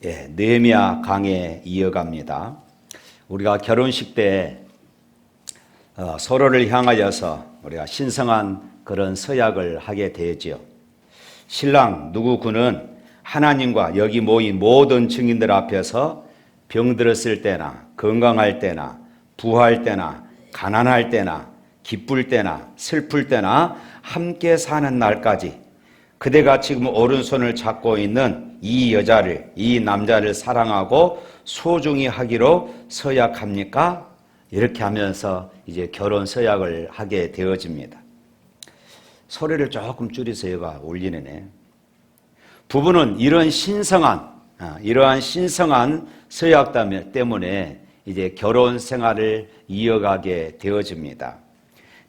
느헤미야 강해 이어갑니다. 우리가 결혼식 때 서로를 향하여서 우리가 신성한 그런 서약을 하게 되지요. 신랑 누구 군은 하나님과 여기 모인 모든 증인들 앞에서 병들었을 때나 건강할 때나 부할 때나 가난할 때나 기쁠 때나 슬플 때나 함께 사는 날까지 그대가 지금 오른손을 잡고 있는 이 여자를, 이 남자를 사랑하고 소중히 하기로 서약합니까? 이렇게 하면서 이제 결혼 서약을 하게 되어집니다. 소리를 조금 줄여서 얘가 올리네. 부부는 이러한 신성한 서약 때문에 이제 결혼 생활을 이어가게 되어집니다.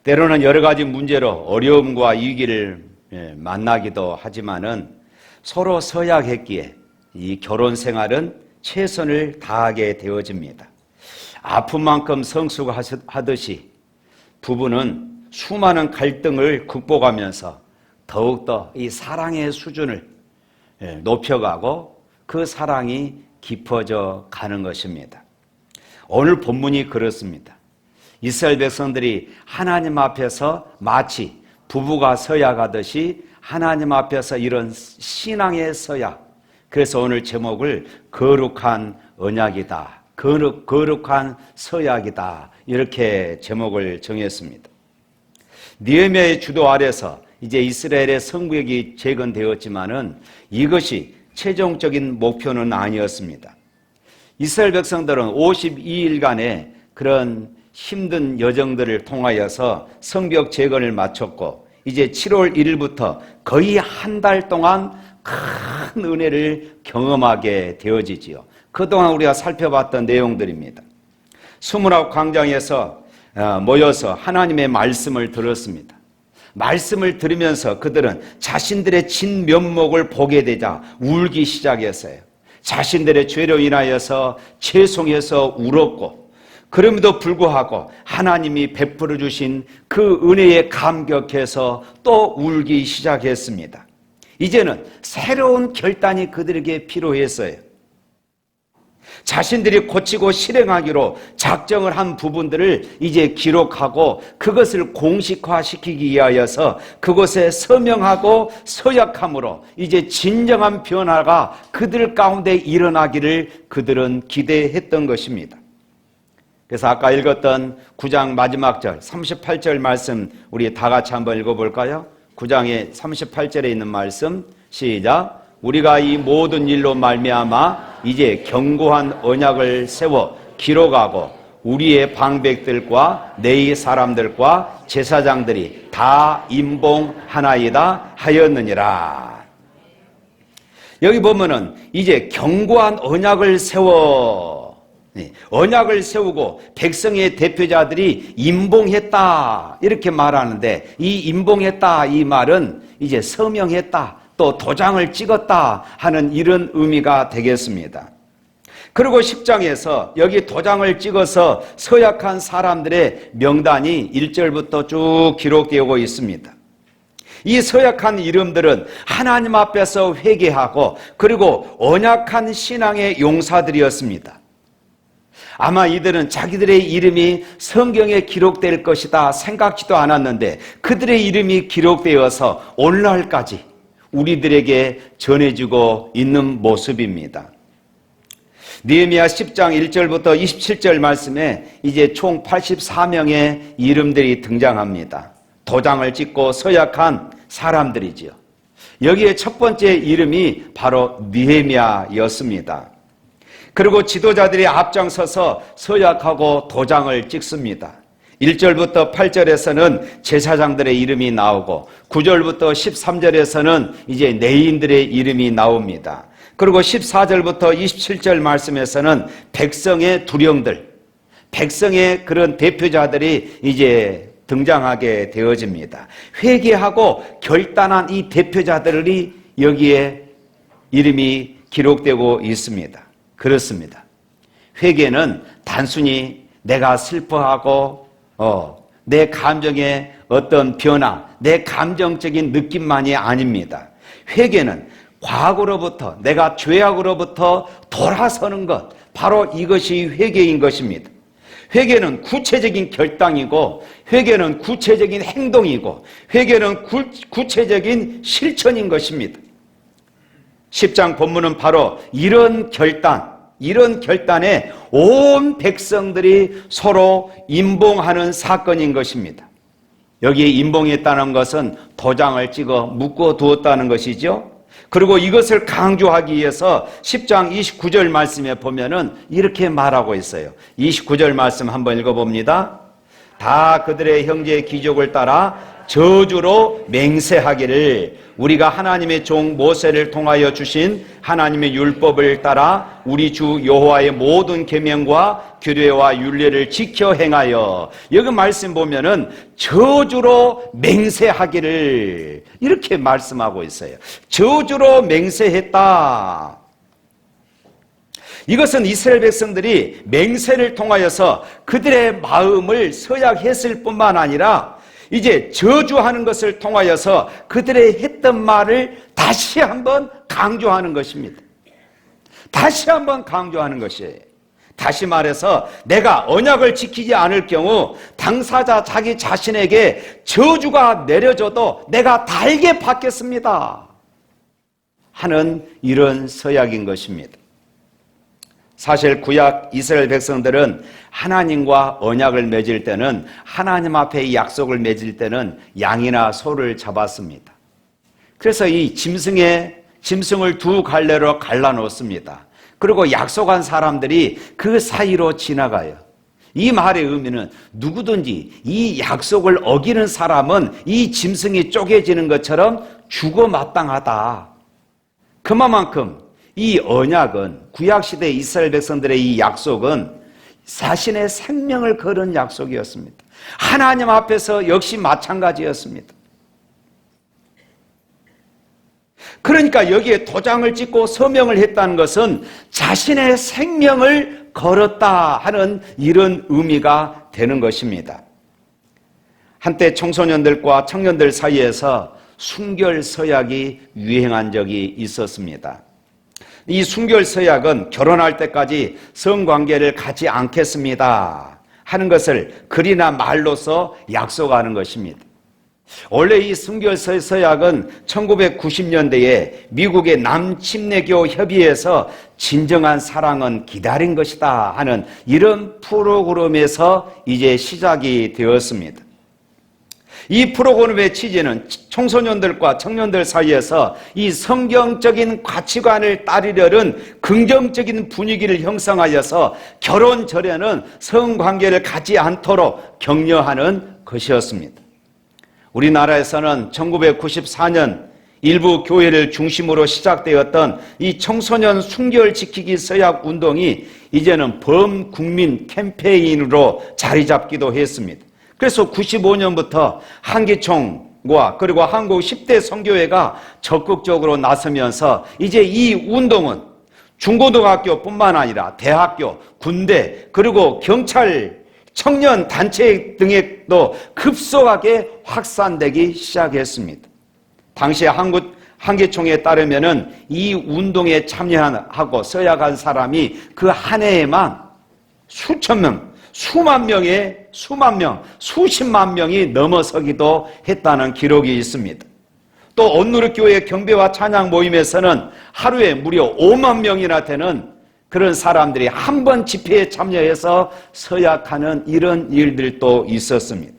때로는 여러 가지 문제로 어려움과 위기를 만나기도 하지만은 서로 서약했기에 이 결혼 생활은 최선을 다하게 되어집니다. 아픈 만큼 성숙하듯이 부부는 수많은 갈등을 극복하면서 더욱더 이 사랑의 수준을 높여가고 그 사랑이 깊어져 가는 것입니다. 오늘 본문이 그렇습니다. 이스라엘 백성들이 하나님 앞에서 마치 부부가 서약하듯이 하나님 앞에서 이런 신앙의 서약, 그래서 오늘 제목을 거룩한 언약이다, 거룩한 서약이다, 이렇게 제목을 정했습니다. 느헤미야의 주도 아래서 이제 이스라엘의 성벽이 재건되었지만은 이것이 최종적인 목표는 아니었습니다. 이스라엘 백성들은 52일간의 그런 힘든 여정들을 통하여서 성벽 재건을 마쳤고 이제 7월 1일부터 거의 한 달 동안 큰 은혜를 경험하게 되어지지요. 그동안 우리가 살펴봤던 내용들입니다. 29광장에서 모여서 하나님의 말씀을 들었습니다. 말씀을 들으면서 그들은 자신들의 진면목을 보게 되자 울기 시작했어요. 자신들의 죄로 인하여서 죄송해서 울었고 그럼에도 불구하고 하나님이 베풀어 주신 그 은혜에 감격해서 또 울기 시작했습니다. 이제는 새로운 결단이 그들에게 필요했어요. 자신들이 고치고 실행하기로 작정을 한 부분들을 이제 기록하고 그것을 공식화시키기 위하여서 그곳에 서명하고 서약함으로 이제 진정한 변화가 그들 가운데 일어나기를 그들은 기대했던 것입니다. 그래서 아까 읽었던 9장 마지막 절 38절 말씀 우리 다 같이 한번 읽어볼까요? 9장의 38절에 있는 말씀 시작. 우리가 이 모든 일로 말미암아 이제 견고한 언약을 세워 기록하고 우리의 방백들과 내 사람들과 제사장들이 다 임봉하나이다 하였느니라. 여기 보면은 이제 견고한 언약을 언약을 세우고 백성의 대표자들이 임봉했다 이렇게 말하는데 이 임봉했다 이 말은 이제 서명했다 또 도장을 찍었다 하는 이런 의미가 되겠습니다. 그리고 10장에서 여기 도장을 찍어서 서약한 사람들의 명단이 1절부터 쭉 기록되고 있습니다. 이 서약한 이름들은 하나님 앞에서 회개하고 그리고 언약한 신앙의 용사들이었습니다. 아마 이들은 자기들의 이름이 성경에 기록될 것이다 생각지도 않았는데 그들의 이름이 기록되어서 오늘날까지 우리들에게 전해지고 있는 모습입니다. 느헤미야 10장 1절부터 27절 말씀에 이제 총 84명의 이름들이 등장합니다. 도장을 찍고 서약한 사람들이지요. 여기에 첫 번째 이름이 바로 느헤미야였습니다. 그리고 지도자들이 앞장서서 서약하고 도장을 찍습니다. 1절부터 8절에서는 제사장들의 이름이 나오고 9절부터 13절에서는 이제 레위인들의 이름이 나옵니다. 그리고 14절부터 27절 말씀에서는 백성의 두령들, 백성의 그런 대표자들이 이제 등장하게 되어집니다. 회개하고 결단한 이 대표자들이 여기에 이름이 기록되고 있습니다. 그렇습니다. 회개는 단순히 내가 슬퍼하고 내 감정의 어떤 변화, 내 감정적인 느낌만이 아닙니다. 회개는 과거로부터 내가 죄악으로부터 돌아서는 것, 바로 이것이 회개인 것입니다. 회개는 구체적인 결단이고, 회개는 구체적인 행동이고, 회개는 구체적인 실천인 것입니다. 10장 본문은 바로 이런 결단에 온 백성들이 서로 임봉하는 사건인 것입니다. 여기에 임봉했다는 것은 도장을 찍어 묶어 두었다는 것이죠. 그리고 이것을 강조하기 위해서 10장 29절 말씀에 보면은 이렇게 말하고 있어요. 29절 말씀 한번 읽어봅니다. 다 그들의 형제의 기족을 따라 저주로 맹세하기를, 우리가 하나님의 종 모세를 통하여 주신 하나님의 율법을 따라 우리 주 여호와의 모든 계명과 규례와 율례를 지켜 행하여, 여기 말씀 보면은 저주로 맹세하기를 이렇게 말씀하고 있어요. 저주로 맹세했다. 이것은 이스라엘 백성들이 맹세를 통하여서 그들의 마음을 서약했을 뿐만 아니라 이제 저주하는 것을 통하여서 그들의 했던 말을 다시 한번 강조하는 것입니다. 다시 한번 강조하는 것이에요. 다시 말해서 내가 언약을 지키지 않을 경우 당사자 자기 자신에게 저주가 내려져도 내가 달게 받겠습니다 하는 이런 서약인 것입니다. 사실 구약 이스라엘 백성들은 하나님과 언약을 맺을 때는, 하나님 앞에 이 약속을 맺을 때는 양이나 소를 잡았습니다. 그래서 이 짐승을 두 갈래로 갈라놓습니다. 그리고 약속한 사람들이 그 사이로 지나가요. 이 말의 의미는 누구든지 이 약속을 어기는 사람은 이 짐승이 쪼개지는 것처럼 죽어 마땅하다. 그만큼 이 언약은, 구약시대 이스라엘 백성들의 이 약속은 자신의 생명을 거는 약속이었습니다. 하나님 앞에서 역시 마찬가지였습니다. 그러니까 여기에 도장을 찍고 서명을 했다는 것은 자신의 생명을 걸었다 하는 이런 의미가 되는 것입니다. 한때 청소년들과 청년들 사이에서 순결서약이 유행한 적이 있었습니다. 이 순결서약은 결혼할 때까지 성관계를 갖지 않겠습니다 하는 것을 글이나 말로써 약속하는 것입니다. 원래 이 순결서약은 1990년대에 미국의 남침례교 협의회에서 진정한 사랑은 기다린 것이다 하는 이런 프로그램에서 이제 시작이 되었습니다. 이 프로그램의 취지는 청소년들과 청년들 사이에서 이 성경적인 가치관을 따르려는 긍정적인 분위기를 형성하여서 결혼 전에는 성관계를 갖지 않도록 격려하는 것이었습니다. 우리나라에서는 1994년 일부 교회를 중심으로 시작되었던 이 청소년 순결 지키기 서약 운동이 이제는 범국민 캠페인으로 자리 잡기도 했습니다. 그래서 95년부터 한기총과 그리고 한국 10대 선교회가 적극적으로 나서면서 이제 이 운동은 중고등학교뿐만 아니라 대학교, 군대, 그리고 경찰, 청년 단체 등에도 급속하게 확산되기 시작했습니다. 당시 한기총에 따르면은 이 운동에 참여하고 서약한 사람이 그 한 해에만 수천 명, 수만 명, 수십만 명이 넘어서기도 했다는 기록이 있습니다. 또 온누리교회 경배와 찬양 모임에서는 하루에 무려 5만 명이나 되는 그런 사람들이 한 번 집회에 참여해서 서약하는 이런 일들도 있었습니다.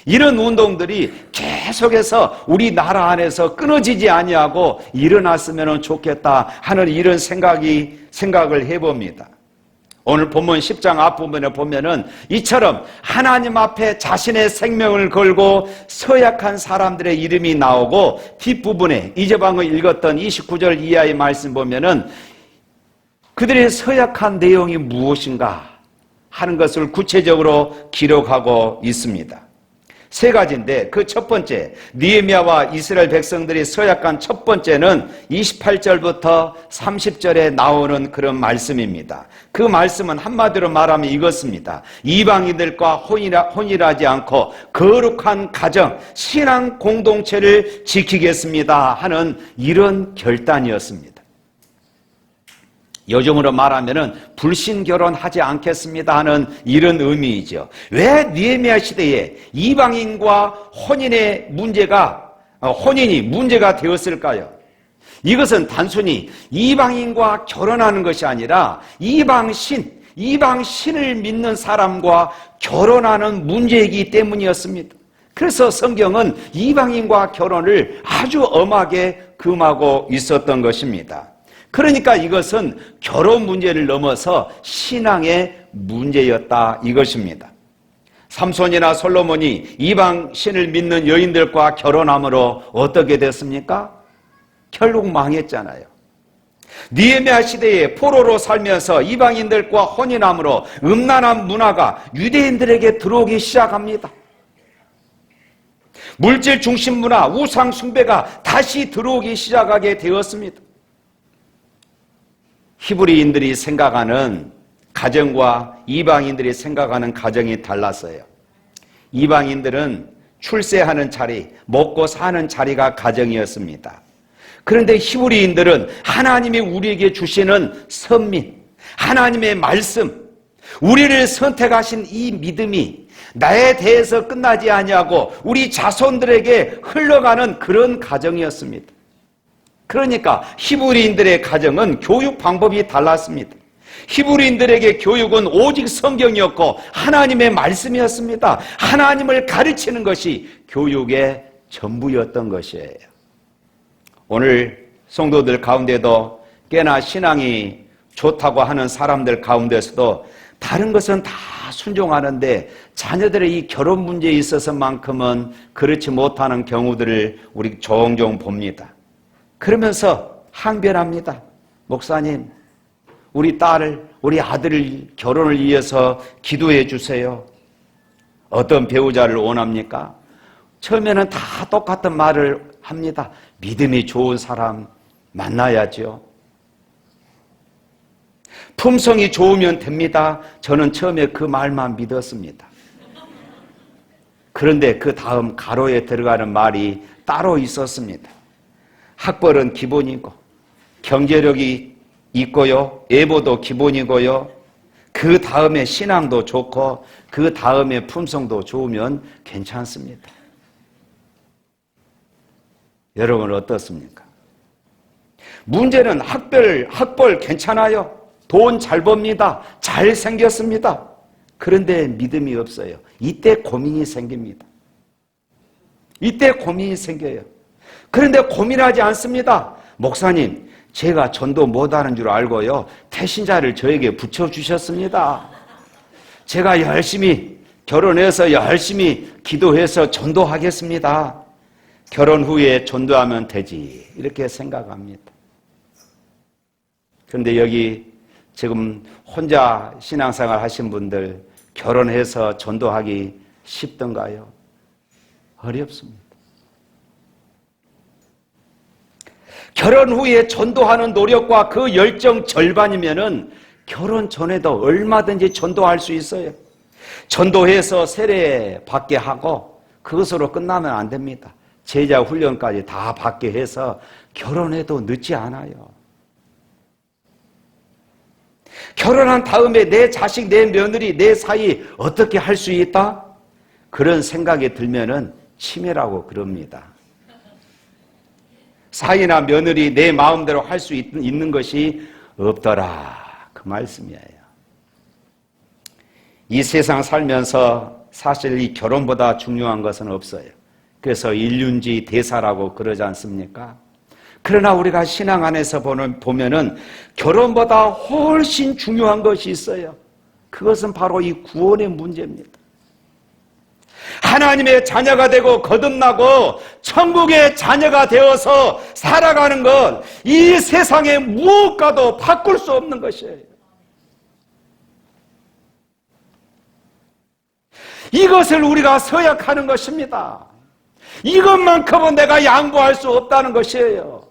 이런 운동들이 계속해서 우리나라 안에서 끊어지지 아니하고 일어났으면 좋겠다 하는 이런 생각을 해봅니다. 오늘 본문 10장 앞부분에 보면은 이처럼 하나님 앞에 자신의 생명을 걸고 서약한 사람들의 이름이 나오고, 뒷부분에 이제 방금 읽었던 29절 이하의 말씀 보면은 그들의 서약한 내용이 무엇인가 하는 것을 구체적으로 기록하고 있습니다. 세 가지인데 그 첫 번째, 느헤미야와 이스라엘 백성들이 서약한 첫 번째는 28절부터 30절에 나오는 그런 말씀입니다. 그 말씀은 한마디로 말하면 이것입니다. 이방인들과 혼인하지 않고 거룩한 가정, 신앙 공동체를 지키겠습니다 하는 이런 결단이었습니다. 요즘으로 말하면은 불신 결혼하지 않겠습니다 하는 이런 의미이죠. 왜 느헤미야 시대에 이방인과 혼인이 문제가 되었을까요? 이것은 단순히 이방인과 결혼하는 것이 아니라 이방신을 믿는 사람과 결혼하는 문제이기 때문이었습니다. 그래서 성경은 이방인과 결혼을 아주 엄하게 금하고 있었던 것입니다. 그러니까 이것은 결혼 문제를 넘어서 신앙의 문제였다 이것입니다. 삼손이나 솔로몬이 이방 신을 믿는 여인들과 결혼함으로 어떻게 됐습니까? 결국 망했잖아요. 느헤미야 시대에 포로로 살면서 이방인들과 혼인함으로 음란한 문화가 유대인들에게 들어오기 시작합니다. 물질 중심 문화, 우상 숭배가 다시 들어오기 시작하게 되었습니다. 히브리인들이 생각하는 가정과 이방인들이 생각하는 가정이 달랐어요. 이방인들은 출세하는 자리, 먹고 사는 자리가 가정이었습니다. 그런데 히브리인들은 하나님이 우리에게 주시는 선민, 하나님의 말씀, 우리를 선택하신 이 믿음이 나에 대해서 끝나지 아니하고 우리 자손들에게 흘러가는 그런 가정이었습니다. 그러니까 히브리인들의 가정은 교육 방법이 달랐습니다. 히브리인들에게 교육은 오직 성경이었고 하나님의 말씀이었습니다. 하나님을 가르치는 것이 교육의 전부였던 것이에요. 오늘 성도들 가운데도 꽤나 신앙이 좋다고 하는 사람들 가운데서도 다른 것은 다 순종하는데 자녀들의 이 결혼 문제에 있어서만큼은 그렇지 못하는 경우들을 우리 종종 봅니다. 그러면서 항변합니다. 목사님, 우리 딸을, 우리 아들을 결혼을 위해서 기도해 주세요. 어떤 배우자를 원합니까? 처음에는 다 똑같은 말을 합니다. 믿음이 좋은 사람 만나야죠. 품성이 좋으면 됩니다. 저는 처음에 그 말만 믿었습니다. 그런데 그 다음 가로에 들어가는 말이 따로 있었습니다. 학벌은 기본이고 경제력이 있고요, 애보도 기본이고요, 그 다음에 신앙도 좋고 그 다음에 품성도 좋으면 괜찮습니다. 여러분 어떻습니까? 문제는 학벌 괜찮아요. 돈 잘 법니다. 잘 생겼습니다. 그런데 믿음이 없어요. 이때 고민이 생깁니다. 이때 고민이 생겨요. 그런데 고민하지 않습니다. 목사님, 제가 전도 못하는 줄 알고요, 태신자를 저에게 붙여주셨습니다. 제가 열심히 결혼해서 열심히 기도해서 전도하겠습니다. 결혼 후에 전도하면 되지, 이렇게 생각합니다. 그런데 여기 지금 혼자 신앙생활 하신 분들 결혼해서 전도하기 쉽던가요? 어렵습니다. 결혼 후에 전도하는 노력과 그 열정 절반이면은 결혼 전에도 얼마든지 전도할 수 있어요. 전도해서 세례 받게 하고 그것으로 끝나면 안 됩니다. 제자 훈련까지 다 받게 해서 결혼해도 늦지 않아요. 결혼한 다음에 내 자식, 내 며느리, 내 사이 어떻게 할 수 있다? 그런 생각이 들면은 치매라고 그럽니다. 사이나 며느리 내 마음대로 할 수 있는 것이 없더라, 그 말씀이에요. 이 세상 살면서 사실 이 결혼보다 중요한 것은 없어요. 그래서 일륜지 대사라고 그러지 않습니까? 그러나 우리가 신앙 안에서 보면은 결혼보다 훨씬 중요한 것이 있어요. 그것은 바로 이 구원의 문제입니다. 하나님의 자녀가 되고 거듭나고 천국의 자녀가 되어서 살아가는 것, 이 세상의 무엇과도 바꿀 수 없는 것이에요. 이것을 우리가 서약하는 것입니다. 이것만큼은 내가 양보할 수 없다는 것이에요.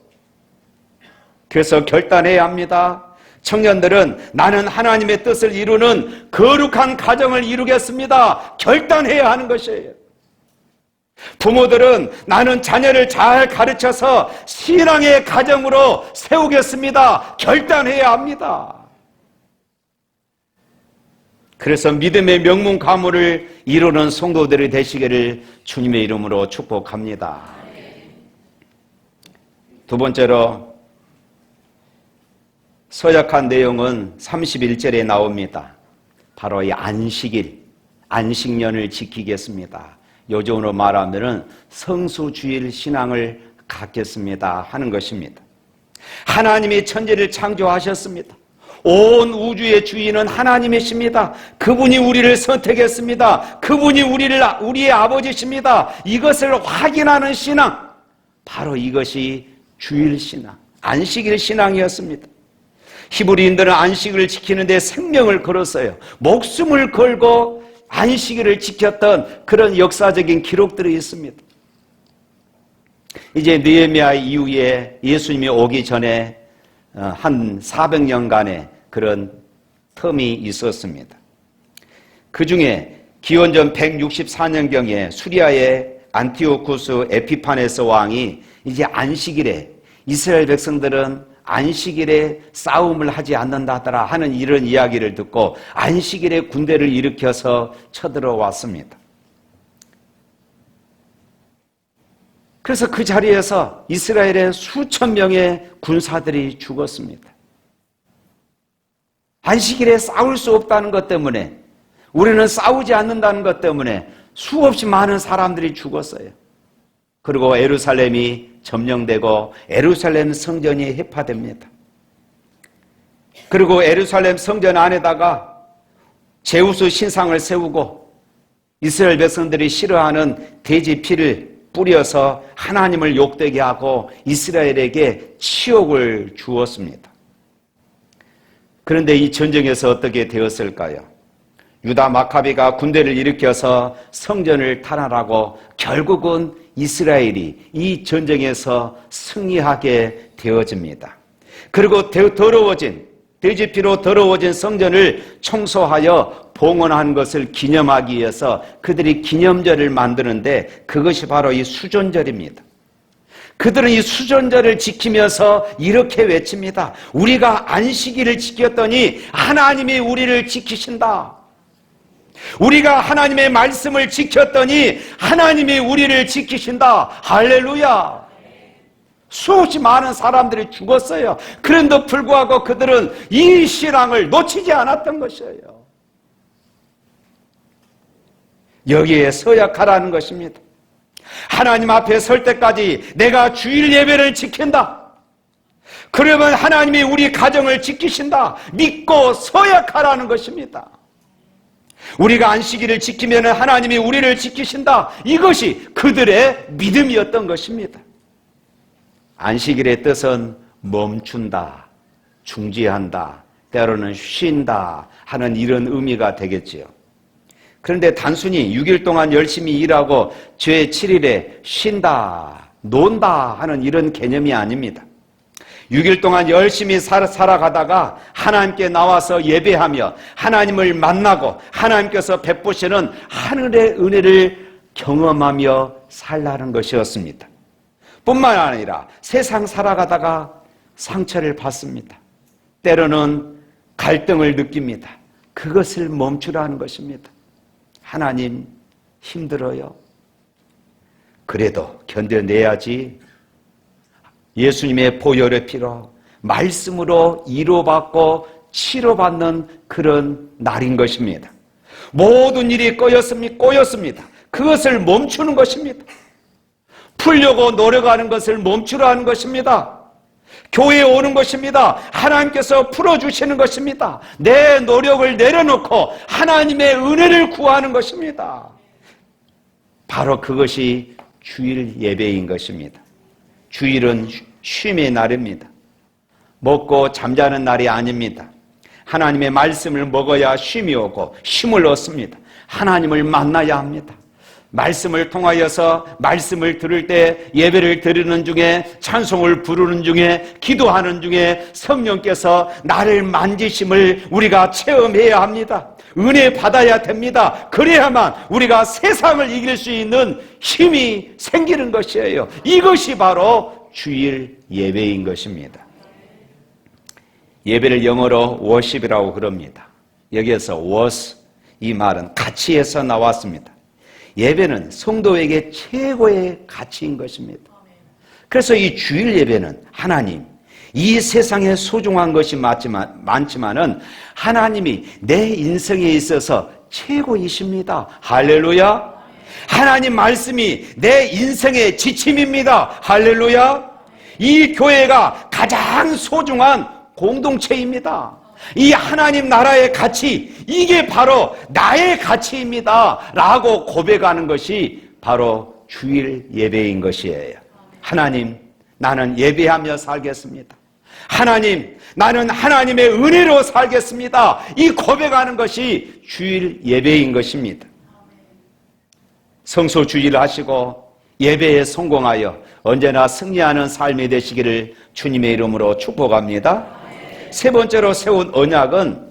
그래서 결단해야 합니다. 청년들은 나는 하나님의 뜻을 이루는 거룩한 가정을 이루겠습니다. 결단해야 하는 것이에요. 부모들은 나는 자녀를 잘 가르쳐서 신앙의 가정으로 세우겠습니다. 결단해야 합니다. 그래서 믿음의 명문 가문을 이루는 성도들이 되시기를 주님의 이름으로 축복합니다. 두 번째로 서약한 내용은 31절에 나옵니다. 바로 이 안식일, 안식년을 지키겠습니다. 요즘으로 말하면 성수주일 신앙을 갖겠습니다 하는 것입니다. 하나님이 천지를 창조하셨습니다. 온 우주의 주인은 하나님이십니다. 그분이 우리를 선택했습니다. 그분이 우리의 아버지십니다. 이것을 확인하는 신앙, 바로 이것이 주일 신앙, 안식일 신앙이었습니다. 히브리인들은 안식일을 지키는 데 생명을 걸었어요. 목숨을 걸고 안식일을 지켰던 그런 역사적인 기록들이 있습니다. 이제 느헤미야 이후에 예수님이 오기 전에 한 400년간의 그런 텀이 있었습니다. 그 중에 기원전 164년경에 수리아의 안티오쿠스 에피파네스 왕이 이제 안식일에 이스라엘 백성들은 안식일에 싸움을 하지 않는다더라 하는 이런 이야기를 듣고 안식일에 군대를 일으켜서 쳐들어왔습니다. 그래서 그 자리에서 이스라엘의 수천 명의 군사들이 죽었습니다. 안식일에 싸울 수 없다는 것 때문에, 우리는 싸우지 않는다는 것 때문에 수없이 많은 사람들이 죽었어요. 그리고 예루살렘이 점령되고 예루살렘 성전이 해파됩니다. 그리고 예루살렘 성전 안에다가 제우스 신상을 세우고 이스라엘 백성들이 싫어하는 돼지 피를 뿌려서 하나님을 욕되게 하고 이스라엘에게 치욕을 주었습니다. 그런데 이 전쟁에서 어떻게 되었을까요? 유다 마카비가 군대를 일으켜서 성전을 탈환하고 결국은 이스라엘이 이 전쟁에서 승리하게 되어집니다. 그리고 더러워진, 돼지피로 더러워진 성전을 청소하여 봉헌한 것을 기념하기 위해서 그들이 기념절을 만드는데 그것이 바로 이 수전절입니다. 그들은 이 수전절을 지키면서 이렇게 외칩니다. 우리가 안식일을 지켰더니 하나님이 우리를 지키신다. 우리가 하나님의 말씀을 지켰더니 하나님이 우리를 지키신다. 할렐루야. 수없이 많은 사람들이 죽었어요. 그런데도 불구하고 그들은 이 신앙을 놓치지 않았던 것이에요. 여기에 서약하라는 것입니다. 하나님 앞에 설 때까지 내가 주일 예배를 지킨다. 그러면 하나님이 우리 가정을 지키신다. 믿고 서약하라는 것입니다. 우리가 안식일을 지키면 하나님이 우리를 지키신다. 이것이 그들의 믿음이었던 것입니다. 안식일의 뜻은 멈춘다, 중지한다, 때로는 쉰다 하는 이런 의미가 되겠지요. 그런데 단순히 6일 동안 열심히 일하고 제7일에 쉰다, 논다 하는 이런 개념이 아닙니다. 6일 동안 열심히 살아가다가 하나님께 나와서 예배하며 하나님을 만나고 하나님께서 베푸시는 하늘의 은혜를 경험하며 살라는 것이었습니다. 뿐만 아니라 세상 살아가다가 상처를 받습니다. 때로는 갈등을 느낍니다. 그것을 멈추라는 것입니다. 하나님, 힘들어요. 그래도 견뎌내야지. 예수님의 보혈의 피로 말씀으로 위로받고 치료받는 그런 날인 것입니다. 모든 일이 꼬였습니다. 그것을 멈추는 것입니다. 풀려고 노력하는 것을 멈추라는 것입니다. 교회에 오는 것입니다. 하나님께서 풀어주시는 것입니다. 내 노력을 내려놓고 하나님의 은혜를 구하는 것입니다. 바로 그것이 주일 예배인 것입니다. 주일은 쉼의 날입니다. 먹고 잠자는 날이 아닙니다. 하나님의 말씀을 먹어야 쉼이 오고 쉼을 얻습니다. 하나님을 만나야 합니다. 말씀을 통하여서 말씀을 들을 때, 예배를 드리는 중에, 찬송을 부르는 중에, 기도하는 중에 성령께서 나를 만지심을 우리가 체험해야 합니다. 은혜 받아야 됩니다. 그래야만 우리가 세상을 이길 수 있는 힘이 생기는 것이에요. 이것이 바로 주일 예배인 것입니다. 예배를 영어로 worship이라고 그럽니다. 여기에서 was, 이 말은 가치에서 나왔습니다. 예배는 성도에게 최고의 가치인 것입니다. 그래서 이 주일 예배는 하나님, 이 세상에 소중한 것이 많지만은 하나님이 내 인생에 있어서 최고이십니다. 할렐루야. 하나님 말씀이 내 인생의 지침입니다. 할렐루야. 이 교회가 가장 소중한 공동체입니다. 이 하나님 나라의 가치, 이게 바로 나의 가치입니다 라고 고백하는 것이 바로 주일 예배인 것이에요. 하나님, 나는 예배하며 살겠습니다. 하나님, 나는 하나님의 은혜로 살겠습니다. 이 고백하는 것이 주일 예배인 것입니다. 성소 주일을 하시고 예배에 성공하여 언제나 승리하는 삶이 되시기를 주님의 이름으로 축복합니다. 세 번째로 세운 언약은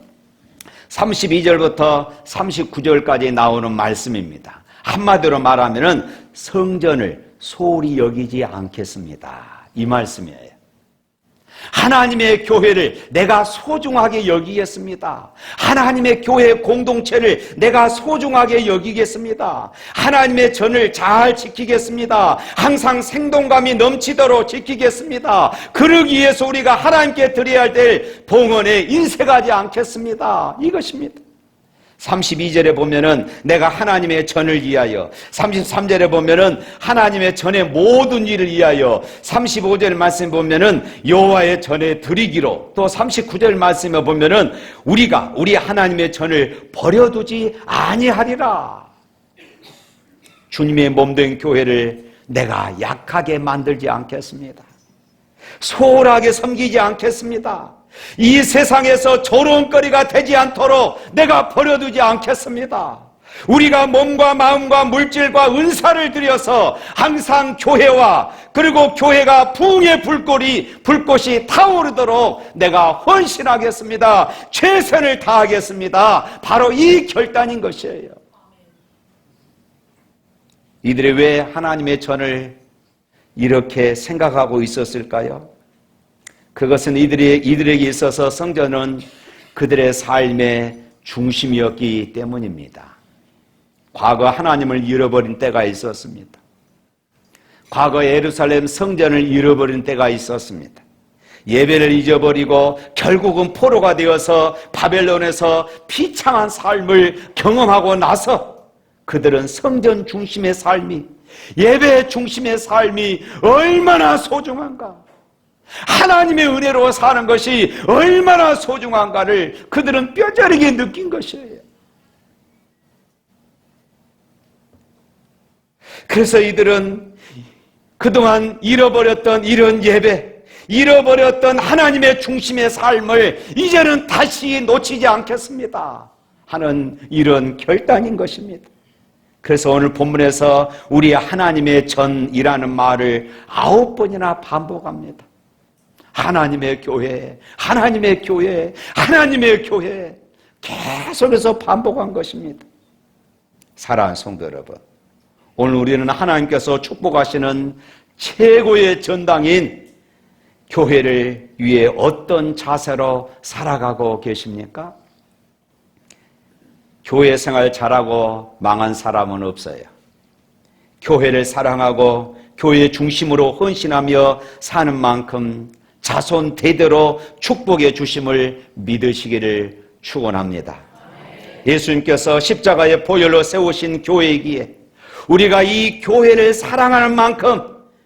32절부터 39절까지 나오는 말씀입니다. 한마디로 말하면 성전을 소홀히 여기지 않겠습니다, 이 말씀이에요. 하나님의 교회를 내가 소중하게 여기겠습니다. 하나님의 교회 공동체를 내가 소중하게 여기겠습니다. 하나님의 전을 잘 지키겠습니다. 항상 생동감이 넘치도록 지키겠습니다. 그러기 위해서 우리가 하나님께 드려야 될 봉헌에 인색하지 않겠습니다. 이것입니다. 32절에 보면은 내가 하나님의 전을 위하여, 33절에 보면은 하나님의 전의 모든 일을 위하여, 35절 말씀 보면은 여호와의 전에 드리기로, 또 39절 말씀에 보면은 우리가 우리 하나님의 전을 버려두지 아니하리라. 주님의 몸된 교회를 내가 약하게 만들지 않겠습니다. 소홀하게 섬기지 않겠습니다. 이 세상에서 조롱거리가 되지 않도록 내가 버려두지 않겠습니다. 우리가 몸과 마음과 물질과 은사를 들여서 항상 교회와, 그리고 교회가 부흥의 불꽃이 타오르도록 내가 헌신하겠습니다. 최선을 다하겠습니다. 바로 이 결단인 것이에요. 이들이 왜 하나님의 전을 이렇게 생각하고 있었을까요? 그것은 이들에게 있어서 성전은 그들의 삶의 중심이었기 때문입니다. 과거 하나님을 잃어버린 때가 있었습니다. 과거 예루살렘 성전을 잃어버린 때가 있었습니다. 예배를 잊어버리고 결국은 포로가 되어서 바벨론에서 비참한 삶을 경험하고 나서 그들은 성전 중심의 삶이, 예배 중심의 삶이 얼마나 소중한가, 하나님의 은혜로 사는 것이 얼마나 소중한가를 그들은 뼈저리게 느낀 것이에요. 그래서 이들은 그동안 잃어버렸던 이런 예배, 잃어버렸던 하나님의 중심의 삶을 이제는 다시 놓치지 않겠습니다 하는 이런 결단인 것입니다. 그래서 오늘 본문에서 우리 하나님의 전이라는 말을 9번이나 반복합니다. 하나님의 교회, 하나님의 교회, 하나님의 교회, 계속해서 반복한 것입니다. 사랑하는 성도 여러분, 오늘 우리는 하나님께서 축복하시는 최고의 전당인 교회를 위해 어떤 자세로 살아가고 계십니까? 교회 생활 잘하고 망한 사람은 없어요. 교회를 사랑하고 교회 중심으로 헌신하며 사는 만큼 자손 대대로 축복의 주심을 믿으시기를 축원합니다. 예수님께서 십자가의 보혈로 세우신 교회이기에 우리가 이 교회를 사랑하는 만큼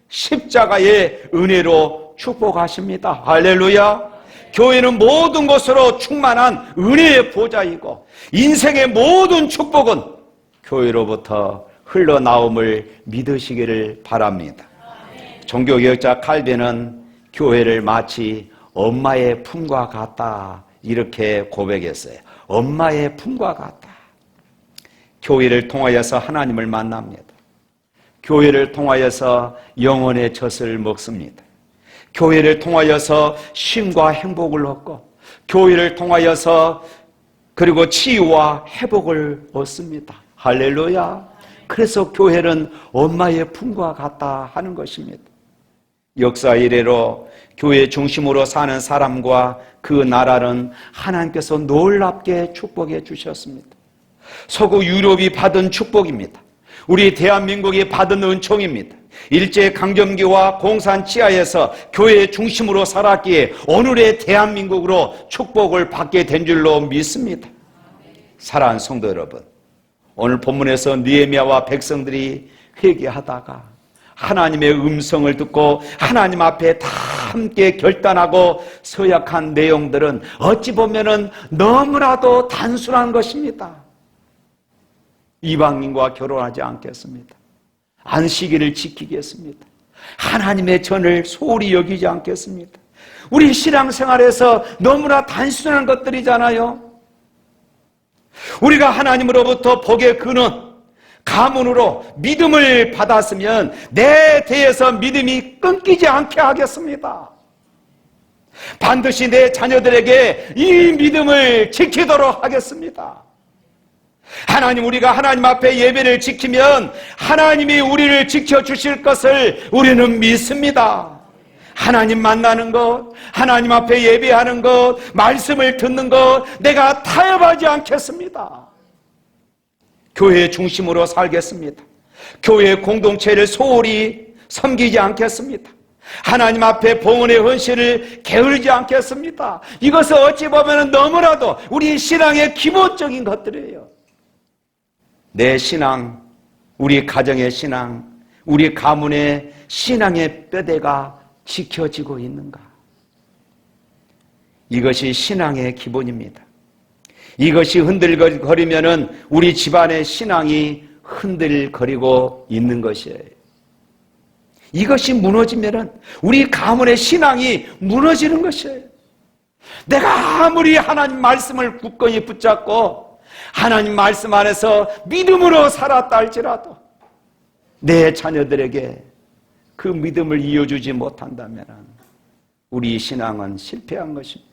십자가의 은혜로 축복하십니다. 할렐루야. 교회는 모든 것으로 충만한 은혜의 보좌이고 인생의 모든 축복은 교회로부터 흘러나옴을 믿으시기를 바랍니다. 종교개혁자 칼빈은 교회를 마치 엄마의 품과 같다, 이렇게 고백했어요. 엄마의 품과 같다. 교회를 통하여서 하나님을 만납니다. 교회를 통하여서 영혼의 젖을 먹습니다. 교회를 통하여서 쉼과 행복을 얻고, 교회를 통하여서 그리고 치유와 회복을 얻습니다. 할렐루야. 그래서 교회는 엄마의 품과 같다 하는 것입니다. 역사 이래로 교회 중심으로 사는 사람과 그 나라는 하나님께서 놀랍게 축복해 주셨습니다. 서구 유럽이 받은 축복입니다. 우리 대한민국이 받은 은총입니다. 일제강점기와 공산 치하에서 교회 중심으로 살았기에 오늘의 대한민국으로 축복을 받게 된 줄로 믿습니다. 사랑하는 성도 여러분, 오늘 본문에서 느헤미야와 백성들이 회개하다가 하나님의 음성을 듣고 하나님 앞에 다 함께 결단하고 서약한 내용들은 어찌 보면은 너무나도 단순한 것입니다. 이방인과 결혼하지 않겠습니다. 안식일을 지키겠습니다. 하나님의 전을 소홀히 여기지 않겠습니다. 우리 신앙생활에서 너무나 단순한 것들이잖아요. 우리가 하나님으로부터 복의 근원, 가문으로 믿음을 받았으면 내 대에서 믿음이 끊기지 않게 하겠습니다. 반드시 내 자녀들에게 이 믿음을 지키도록 하겠습니다. 하나님, 우리가 하나님 앞에 예배를 지키면 하나님이 우리를 지켜주실 것을 우리는 믿습니다. 하나님 만나는 것, 하나님 앞에 예배하는 것, 말씀을 듣는 것, 내가 타협하지 않겠습니다. 교회 중심으로 살겠습니다. 교회 공동체를 소홀히 섬기지 않겠습니다. 하나님 앞에 봉헌의 헌신을 게을지 않겠습니다. 이것은 어찌 보면 너무나도 우리 신앙의 기본적인 것들이에요. 내 신앙, 우리 가정의 신앙, 우리 가문의 신앙의 뼈대가 지켜지고 있는가? 이것이 신앙의 기본입니다. 이것이 흔들거리면은 우리 집안의 신앙이 흔들거리고 있는 것이에요. 이것이 무너지면은 우리 가문의 신앙이 무너지는 것이에요. 내가 아무리 하나님 말씀을 굳건히 붙잡고 하나님 말씀 안에서 믿음으로 살았다 할지라도 내 자녀들에게 그 믿음을 이어주지 못한다면 우리 신앙은 실패한 것입니다.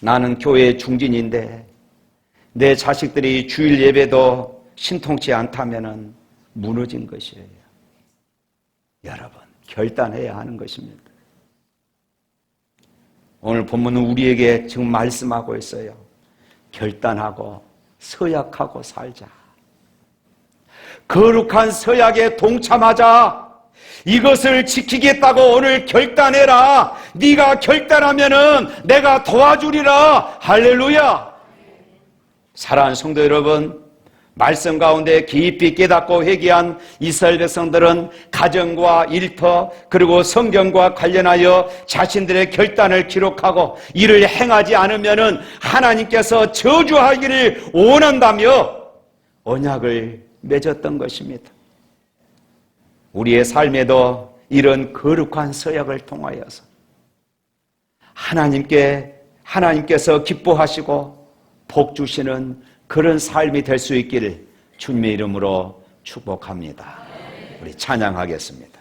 나는 교회 중진인데 내 자식들이 주일 예배도 신통치 않다면 무너진 것이에요. 여러분, 결단해야 하는 것입니다. 오늘 본문은 우리에게 지금 말씀하고 있어요. 결단하고 서약하고 살자. 거룩한 서약에 동참하자. 이것을 지키겠다고 오늘 결단해라. 네가 결단하면은 내가 도와주리라. 할렐루야. 사랑하는 성도 여러분, 말씀 가운데 깊이 깨닫고 회개한 이스라엘 백성들은 가정과 일터 그리고 성경과 관련하여 자신들의 결단을 기록하고 이를 행하지 않으면은 하나님께서 저주하기를 원한다며 언약을 맺었던 것입니다. 우리의 삶에도 이런 거룩한 서약을 통하여서 하나님께서 기뻐하시고 복 주시는 그런 삶이 될 수 있기를 주님의 이름으로 축복합니다. 우리 찬양하겠습니다.